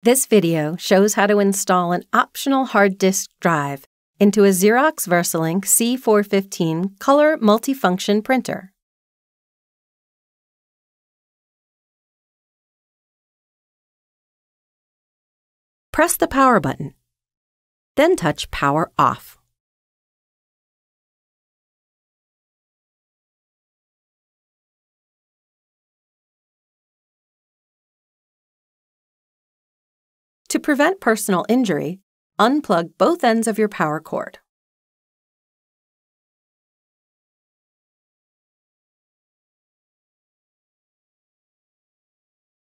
This video shows how to install an optional hard disk drive into a Xerox VersaLink C415 color multifunction printer. Press the power button, then touch Power Off. To prevent personal injury, unplug both ends of your power cord.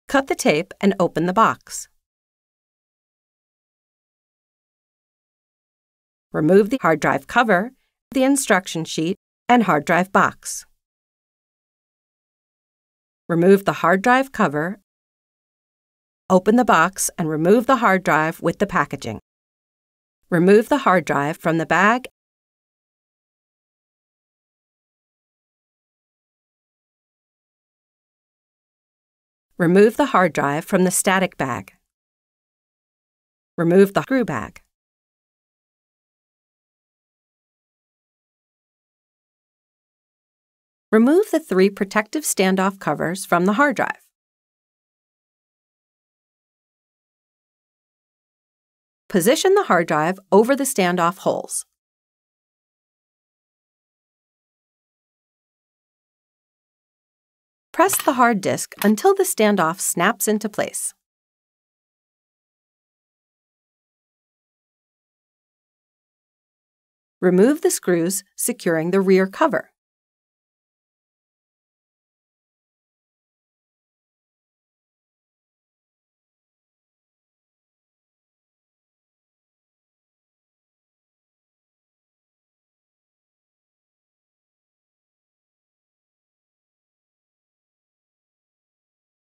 Cut the tape and open the box. Remove the hard drive cover, the instruction sheet, and hard drive box. Remove the hard drive cover. Open the box and remove the hard drive with the packaging. Remove the hard drive from the bag Remove the hard drive from the static bag. Remove the screw bag. Remove the 3 protective standoff covers from the hard drive. Position the hard drive over the standoff holes. Press the hard disk until the standoff snaps into place. Remove the screws securing the rear cover.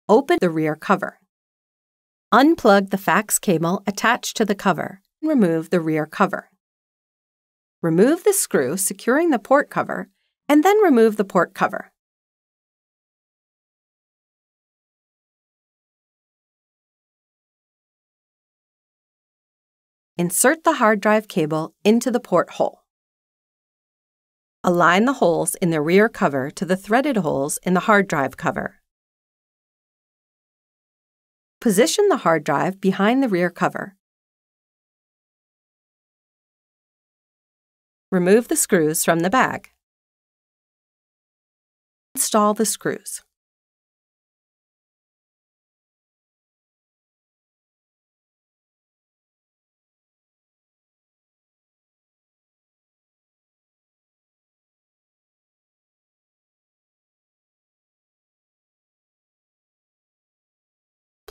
Open the rear cover. Unplug the fax cable attached to the cover and remove the rear cover. Remove the screw securing the port cover and then remove the port cover. Insert the hard drive cable into the port hole. Align the holes in the rear cover to the threaded holes in the hard drive cover. Position the hard drive behind the rear cover. Remove the screws from the bag. Install the screws.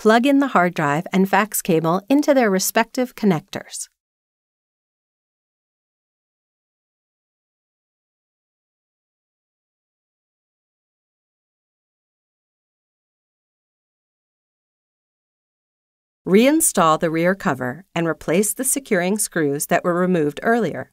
Plug in the hard drive and fax cable into their respective connectors. Reinstall the rear cover and replace the securing screws that were removed earlier.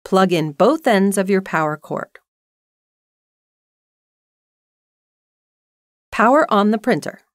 Plug in both ends of your power cord. Power on the printer.